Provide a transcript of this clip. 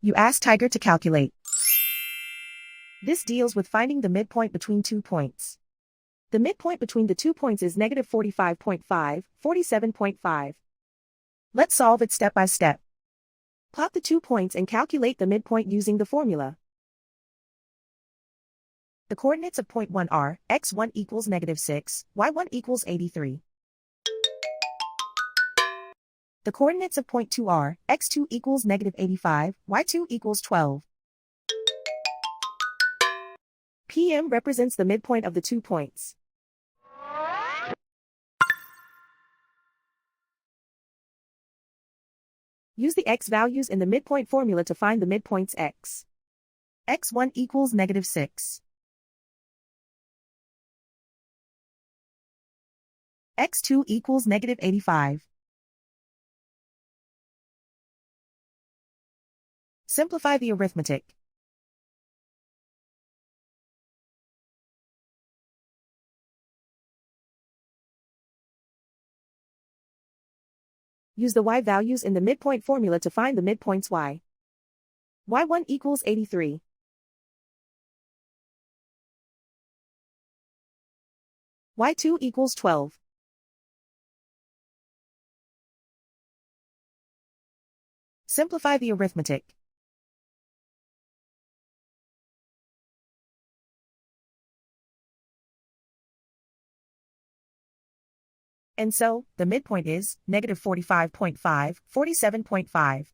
You ask Tiger to calculate. This deals with finding the midpoint between 2 points. The midpoint between the 2 points is negative 45.5, 47.5. Let's solve it step by step. Plot the 2 points and calculate the midpoint using the formula. The coordinates of point 1 are, x1 equals negative 6, y1 equals 83. The coordinates of point 2 are, x2 equals negative 85, y2 equals 12. PM represents the midpoint of the 2 points. Use the x values in the midpoint formula to find the midpoints x. x1 equals negative 6. x2 equals negative 85. Simplify the arithmetic. Use the y values in the midpoint formula to find the midpoints y. y1 equals 83. y2 equals 12. Simplify the arithmetic. And so, the midpoint is negative 45.5, 47.5.